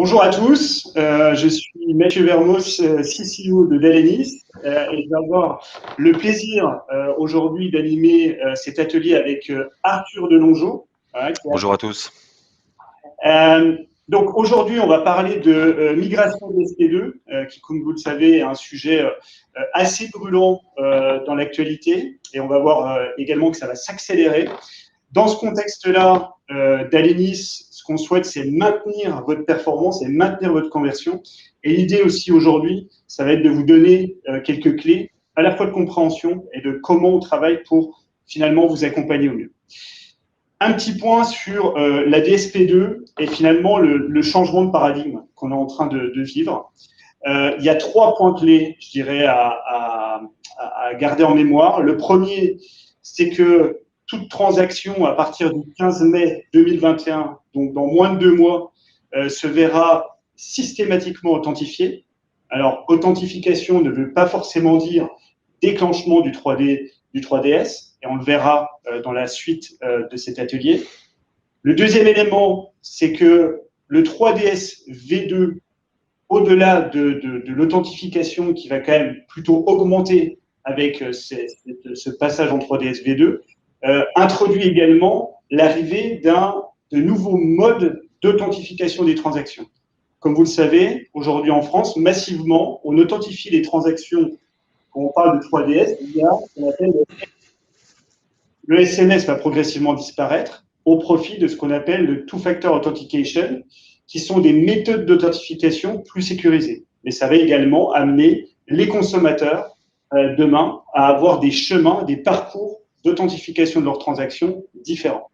Bonjour à tous, je suis Mathieu Vermos, CCO de Dalenis, je suis Mathieu Vermos, CCO de Dalenis, et je vais avoir le plaisir aujourd'hui d'animer cet atelier avec Arthur Delongeau. Bonjour à tous. Donc aujourd'hui, on va parler de migration de SP2, qui, comme vous le savez, est un sujet assez brûlant dans l'actualité, et on va voir également que ça va s'accélérer. Dans ce contexte-là, Dalenis, ce qu'on souhaite, c'est maintenir votre performance et maintenir votre conversion. Et l'idée aussi aujourd'hui, ça va être de vous donner quelques clés, à la fois de compréhension et de comment on travaille pour finalement vous accompagner au mieux. Un petit point sur la DSP2 et finalement le changement de paradigme qu'on est en train de vivre. Il y a 3 points clés, je dirais, à garder en mémoire. Le premier, c'est que toute transaction à partir du 15 mai 2021, donc dans moins de 2 mois, se verra systématiquement authentifiée. Alors, authentification ne veut pas forcément dire déclenchement du 3DS, et on le verra dans la suite de cet atelier. Le deuxième élément, c'est que le 3DS V2, au-delà de l'authentification qui va quand même plutôt augmenter avec ce passage en 3DS V2, introduit également l'arrivée de nouveaux modes d'authentification des transactions. Comme vous le savez, aujourd'hui en France, massivement, on authentifie les transactions. Quand on parle de 3DS, il y a ce qu'on appelle le SMS va progressivement disparaître au profit de ce qu'on appelle le two-factor authentication, qui sont des méthodes d'authentification plus sécurisées. Mais ça va également amener les consommateurs demain à avoir des chemins, des parcours d'authentification de leurs transactions différents.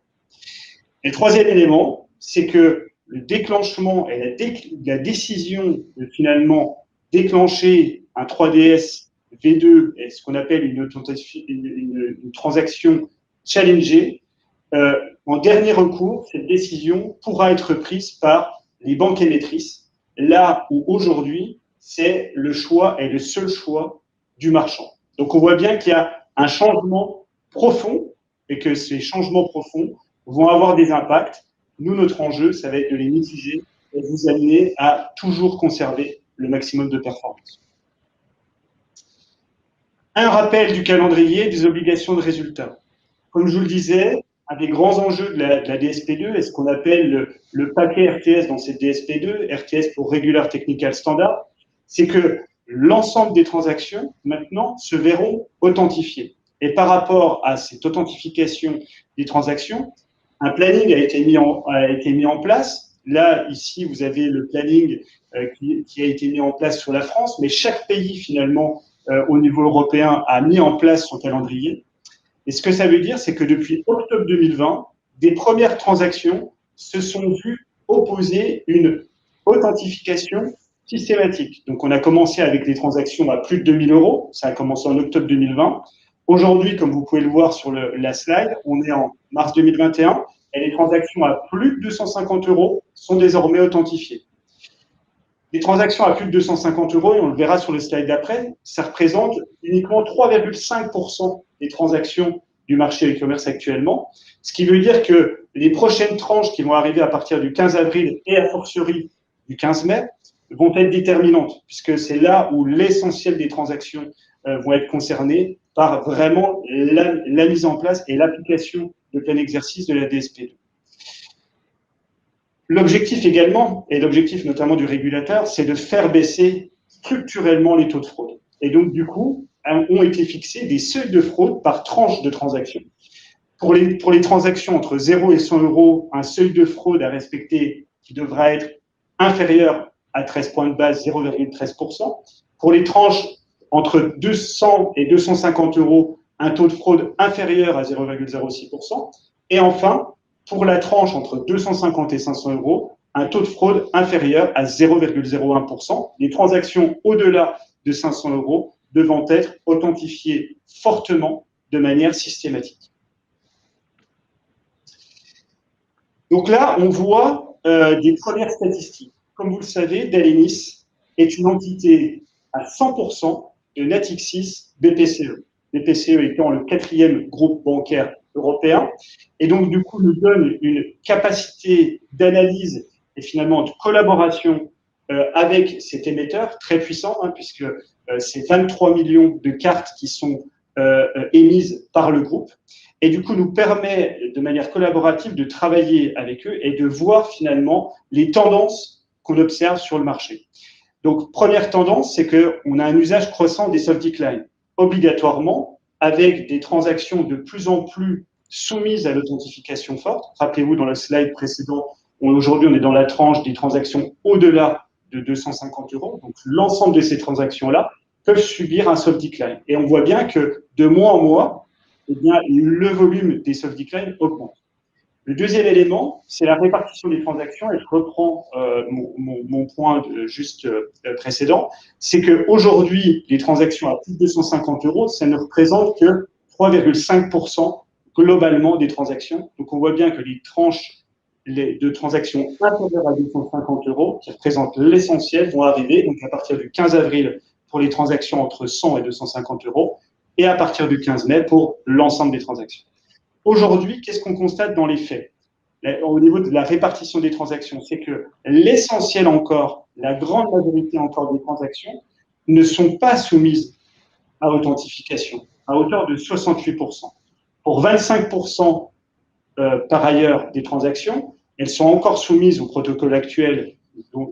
Et le troisième élément, c'est que le déclenchement et la décision de finalement déclencher un 3DS V2 et ce qu'on appelle une transaction challengée, en dernier recours, cette décision pourra être prise par les banques émettrices, là où aujourd'hui, c'est le choix et le seul choix du marchand. Donc, on voit bien qu'il y a un changement profond et que ces changements profonds vont avoir des impacts. Nous, notre enjeu, ça va être de les mitiger et de vous amener à toujours conserver le maximum de performance. Un rappel du calendrier des obligations de résultat. Comme je vous le disais, un des grands enjeux de la DSP2 est ce qu'on appelle le paquet RTS dans cette DSP2, RTS pour Regular Technical Standard, c'est que l'ensemble des transactions, maintenant, se verront authentifiées. Et par rapport à cette authentification des transactions, un planning a été mis en place. Là, ici, vous avez le planning qui a été mis en place sur la France, mais chaque pays, finalement, au niveau européen, a mis en place son calendrier. Et ce que ça veut dire, c'est que depuis octobre 2020, des premières transactions se sont vues opposer une authentification systématique. Donc, on a commencé avec des transactions à plus de 2 000 €. Ça a commencé en octobre 2020. Aujourd'hui, comme vous pouvez le voir sur la slide, on est en mars 2021 et les transactions à plus de 250 € sont désormais authentifiées. Les transactions à plus de 250 €, et on le verra sur le slide d'après, ça représente uniquement 3,5% des transactions du marché e-commerce actuellement, ce qui veut dire que les prochaines tranches qui vont arriver à partir du 15 avril et a fortiori du 15 mai vont être déterminantes, puisque c'est là où l'essentiel des transactions vont être concernées par vraiment la mise en place et l'application de plein exercice de la DSP2. L'objectif également, et l'objectif notamment du régulateur, c'est de faire baisser structurellement les taux de fraude. Et donc, du coup, ont été fixés des seuils de fraude par tranche de transaction. Pour les transactions entre 0 et 100 €, un seuil de fraude à respecter qui devra être inférieur à 13 points de base, 0,13%. Pour les tranches entre 200 et 250 €, un taux de fraude inférieur à 0,06%. Et enfin, pour la tranche entre 250 et 500 €, un taux de fraude inférieur à 0,01%. Les transactions au-delà de 500 € devant être authentifiées fortement de manière systématique. Donc là, on voit des premières statistiques. Comme vous le savez, Dalenis est une entité à 100% de Natixis BPCE. BPCE étant le 4e groupe bancaire européen, et donc du coup nous donne une capacité d'analyse et finalement de collaboration avec cet émetteur très puissant, hein, puisque c'est 23 millions de cartes qui sont émises par le groupe, et du coup nous permet de manière collaborative de travailler avec eux et de voir finalement les tendances qu'on observe sur le marché. Donc, première tendance, c'est qu'on a un usage croissant des soft decline, obligatoirement, avec des transactions de plus en plus soumises à l'authentification forte. Rappelez-vous, dans le slide précédent, aujourd'hui, on est dans la tranche des transactions au-delà de 250 €. Donc, l'ensemble de ces transactions-là peuvent subir un soft decline. Et on voit bien que de mois en mois, eh bien, le volume des soft decline augmente. Le deuxième élément, c'est la répartition des transactions, et je reprends mon point juste précédent, c'est qu'aujourd'hui, les transactions à plus de 250 €, ça ne représente que 3,5% globalement des transactions. Donc, on voit bien que les tranches de transactions inférieures à 250 €, qui représentent l'essentiel, vont arriver donc à partir du 15 avril pour les transactions entre 100 et 250 € et à partir du 15 mai pour l'ensemble des transactions. Aujourd'hui, qu'est-ce qu'on constate dans les faits au niveau de la répartition des transactions? C'est que l'essentiel encore, la grande majorité encore des transactions ne sont pas soumises à authentification, à hauteur de 68%. Pour 25% par ailleurs des transactions, elles sont encore soumises au protocole actuel,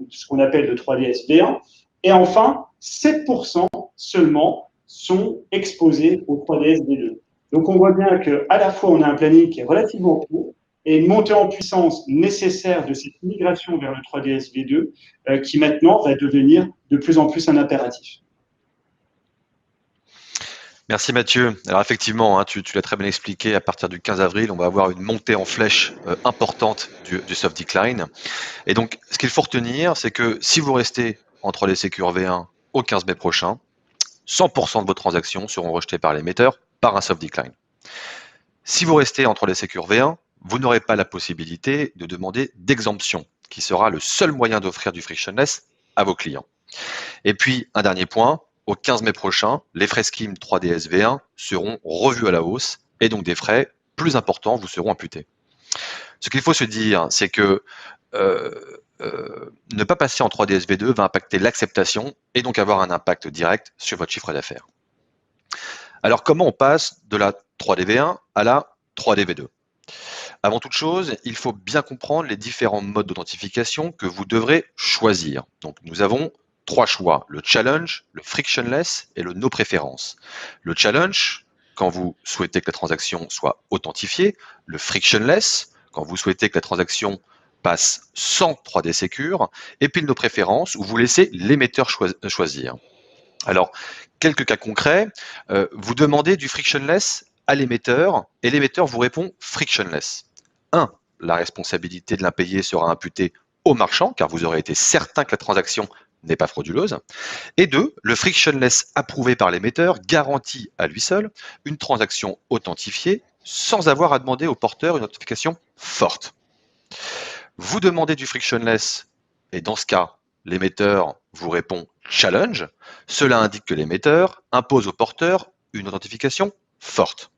ce qu'on appelle le 3DS-V1. Et enfin, 7% seulement sont exposés au 3DS-V2. Donc, on voit bien qu'à la fois, on a un planning qui est relativement court et une montée en puissance nécessaire de cette migration vers le 3DS-V2 qui maintenant va devenir de plus en plus un impératif. Merci Mathieu. Alors effectivement, hein, tu l'as très bien expliqué, à partir du 15 avril, on va avoir une montée en flèche importante du soft decline. Et donc, ce qu'il faut retenir, c'est que si vous restez entre les Secure V1 au 15 mai prochain, 100% de vos transactions seront rejetées par l'émetteur par un soft decline. Si vous restez entre les Secure V1, vous n'aurez pas la possibilité de demander d'exemption, qui sera le seul moyen d'offrir du frictionless à vos clients. Et puis, un dernier point, au 15 mai prochain, les frais scheme 3DS V1 seront revus à la hausse et donc des frais plus importants vous seront imputés. Ce qu'il faut se dire, c'est que ne pas passer en 3DS V2 va impacter l'acceptation et donc avoir un impact direct sur votre chiffre d'affaires. Alors, comment on passe de la 3DV1 à la 3DV2 ? Avant toute chose, il faut bien comprendre les différents modes d'authentification que vous devrez choisir. Donc, nous avons 3 choix, le challenge, le frictionless et le no préférence. Le challenge, quand vous souhaitez que la transaction soit authentifiée, le frictionless, quand vous souhaitez que la transaction passe sans 3D Secure, et puis le no préférence, où vous laissez l'émetteur choisir. Alors, quelques cas concrets, vous demandez du frictionless à l'émetteur, et l'émetteur vous répond frictionless. 1. La responsabilité de l'impayé sera imputée au marchand, car vous aurez été certain que la transaction n'est pas frauduleuse. Et 2. Le frictionless approuvé par l'émetteur garantit à lui seul une transaction authentifiée sans avoir à demander au porteur une authentification forte. Vous demandez du frictionless, et dans ce cas, l'émetteur vous répond challenge. Cela indique que l'émetteur impose au porteur une authentification forte.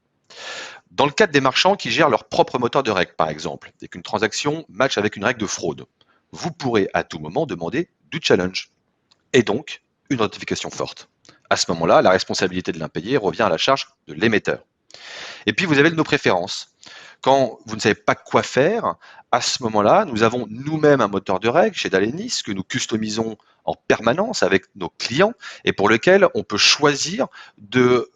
Dans le cadre des marchands qui gèrent leur propre moteur de règles, par exemple, et qu'une transaction matche avec une règle de fraude, vous pourrez à tout moment demander du challenge, et donc une authentification forte. À ce moment-là, la responsabilité de l'impayé revient à la charge de l'émetteur. Et puis, vous avez nos préférences. Quand vous ne savez pas quoi faire, à ce moment-là, nous avons nous-mêmes un moteur de règles chez Dalenis que nous customisons en permanence avec nos clients et pour lequel on peut choisir de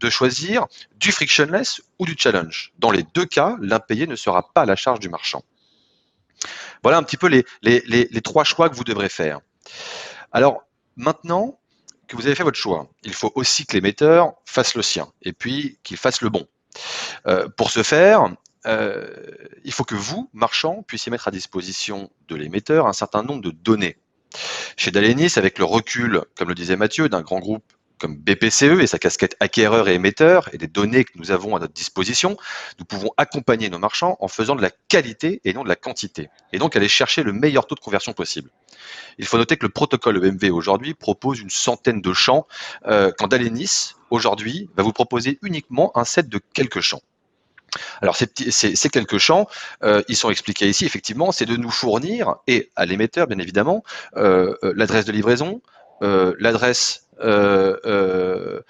choisir du frictionless ou du challenge. Dans les deux cas, l'impayé ne sera pas à la charge du marchand. Voilà un petit peu les 3 choix que vous devrez faire. Alors, maintenant que vous avez fait votre choix, il faut aussi que l'émetteur fasse le sien et puis qu'il fasse le bon. Pour ce faire, il faut que vous, marchands, puissiez mettre à disposition de l'émetteur un certain nombre de données. Chez Dalenis, avec le recul, comme le disait Mathieu, d'un grand groupe comme BPCE et sa casquette acquéreur et émetteur et des données que nous avons à notre disposition, nous pouvons accompagner nos marchands en faisant de la qualité et non de la quantité, et donc aller chercher le meilleur taux de conversion possible. Il faut noter que le protocole EMV aujourd'hui propose une centaine de champs, quand Dalenis, aujourd'hui, va vous proposer uniquement un set de quelques champs. Alors, ces quelques champs, ils sont expliqués ici, effectivement, c'est de nous fournir, et à l'émetteur, bien évidemment, l'adresse de livraison, l'adresse, le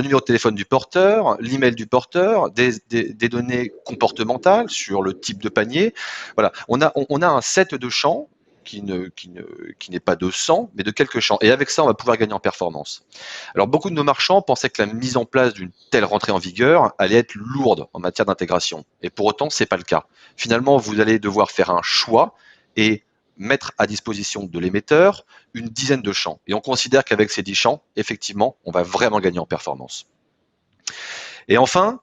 numéro de téléphone du porteur, l'email du porteur, des données comportementales sur le type de panier. Voilà, on a un set de champs qui n'est pas de 100, mais de quelques champs. Et avec ça, on va pouvoir gagner en performance. Alors, beaucoup de nos marchands pensaient que la mise en place d'une telle rentrée en vigueur allait être lourde en matière d'intégration. Et pour autant, ce n'est pas le cas. Finalement, vous allez devoir faire un choix et mettre à disposition de l'émetteur une dizaine de champs. Et on considère qu'avec ces 10 champs, effectivement, on va vraiment gagner en performance. Et enfin,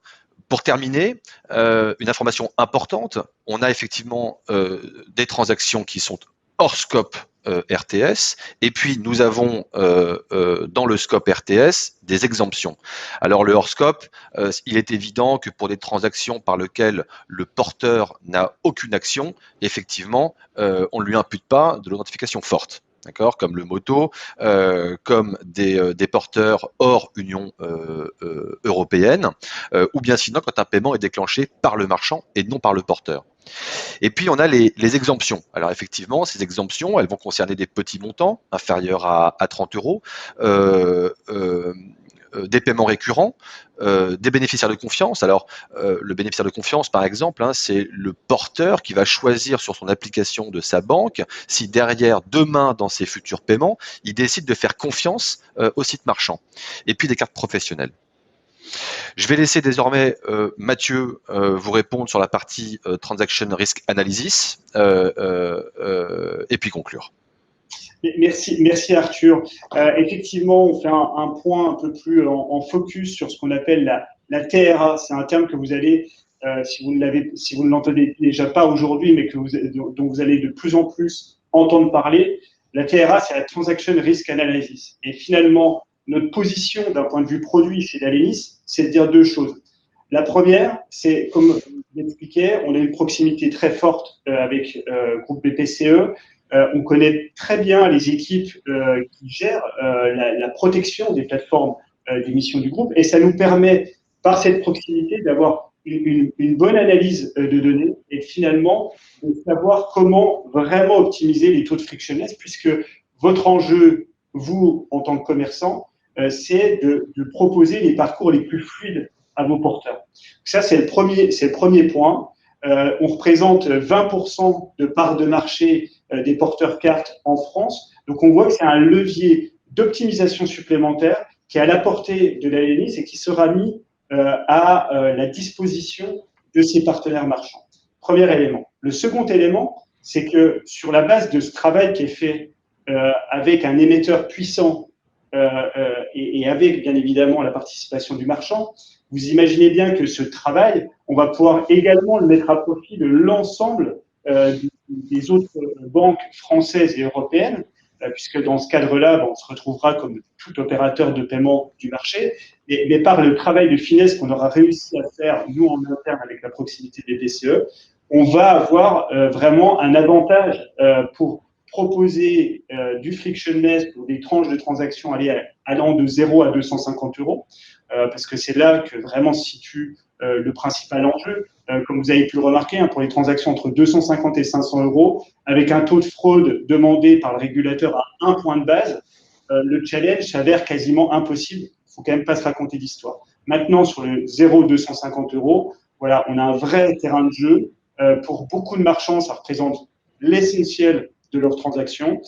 pour terminer, une information importante, on a effectivement des transactions qui sont hors scope RTS, et puis nous avons dans le scope RTS des exemptions. Alors le hors scope, il est évident que pour des transactions par lesquelles le porteur n'a aucune action, effectivement, on ne lui impute pas de l'authentification forte. D'accord, comme le moto, comme des porteurs hors Union européenne, ou bien sinon quand un paiement est déclenché par le marchand et non par le porteur. Et puis, on a les exemptions. Alors, effectivement, ces exemptions, elles vont concerner des petits montants, inférieurs à 30 euros, des paiements récurrents, des bénéficiaires de confiance. Alors, le bénéficiaire de confiance, par exemple, hein, c'est le porteur qui va choisir sur son application de sa banque si derrière, demain, dans ses futurs paiements, il décide de faire confiance au site marchand. Et puis, des cartes professionnelles. Je vais laisser désormais Mathieu vous répondre sur la partie Transaction Risk Analysis et puis conclure. Merci Arthur. Effectivement, on fait un point un peu plus en focus sur ce qu'on appelle la TRA. C'est un terme que vous allez, si vous ne l'entendez déjà pas aujourd'hui, mais dont vous allez de plus en plus entendre parler. La TRA, c'est la Transaction Risk Analysis. Et finalement, notre position d'un point de vue produit chez Dalenis, c'est de dire deux choses. La première, c'est, comme je l'expliquais, on a une proximité très forte avec groupe BPCE. On connaît très bien les équipes qui gèrent la protection des plateformes d'émission du groupe et ça nous permet, par cette proximité, d'avoir une bonne analyse de données et finalement de savoir comment vraiment optimiser les taux de frictionness puisque votre enjeu, vous, en tant que commerçant, c'est de proposer les parcours les plus fluides à vos porteurs. Ça, c'est le premier point. On représente 20% de part de marché des porteurs cartes en France. Donc, on voit que c'est un levier d'optimisation supplémentaire qui est à la portée de Dalenis et qui sera mis à la disposition de ses partenaires marchands. Premier élément. Le second élément, c'est que sur la base de ce travail qui est fait avec un émetteur puissant et avec, bien évidemment, la participation du marchand, vous imaginez bien que ce travail, on va pouvoir également le mettre à profit de l'ensemble des autres banques françaises et européennes, puisque dans ce cadre-là, on se retrouvera comme tout opérateur de paiement du marché, mais par le travail de finesse qu'on aura réussi à faire, nous, en interne, avec la proximité des BCE, on va avoir vraiment un avantage pour proposer du frictionless pour des tranches de transactions allant de 0 à 250 euros, parce que c'est là que vraiment se situe le principal enjeu. Comme vous avez pu le remarquer, pour les transactions entre 250 et 500 euros, avec un taux de fraude demandé par le régulateur à 1 point de base, le challenge s'avère quasiment impossible. Il ne faut quand même pas se raconter d'histoire. Maintenant, sur le 0,250 euros, voilà, on a un vrai terrain de jeu. Pour beaucoup de marchands, ça représente l'essentiel de leurs transactions.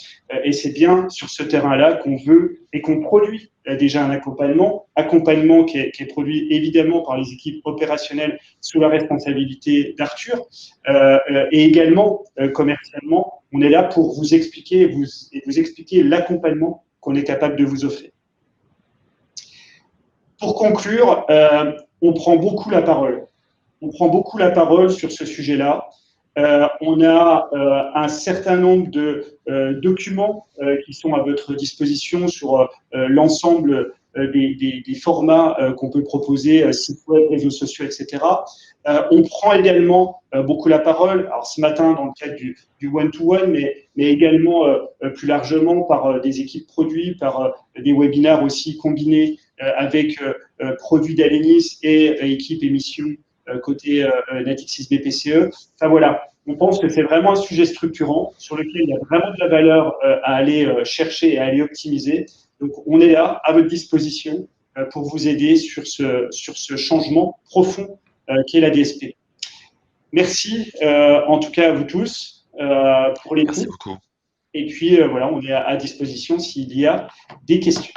Et c'est bien sur ce terrain-là qu'on veut et qu'on produit déjà un accompagnement qui est produit évidemment par les équipes opérationnelles sous la responsabilité d'Arthur. Et également, commercialement, on est là pour vous expliquer vous expliquer l'accompagnement qu'on est capable de vous offrir. Pour conclure, on prend beaucoup la parole. On prend beaucoup la parole sur ce sujet-là. On a un certain nombre de documents qui sont à votre disposition sur l'ensemble des formats qu'on peut proposer, sites web, réseaux sociaux, etc. On prend également beaucoup la parole, alors ce matin dans le cadre du one-to-one, mais également plus largement par des équipes produits, par des webinaires aussi combinés avec produits Dalenis et équipe émission côté Natixis BPCE. Enfin voilà, on pense que c'est vraiment un sujet structurant sur lequel il y a vraiment de la valeur à aller chercher et à aller optimiser. Donc on est là à votre disposition pour vous aider sur ce changement profond qu'est la DSP. Merci en tout cas à vous tous pour l'écoute. Merci beaucoup. Et puis voilà, on est à disposition s'il y a des questions.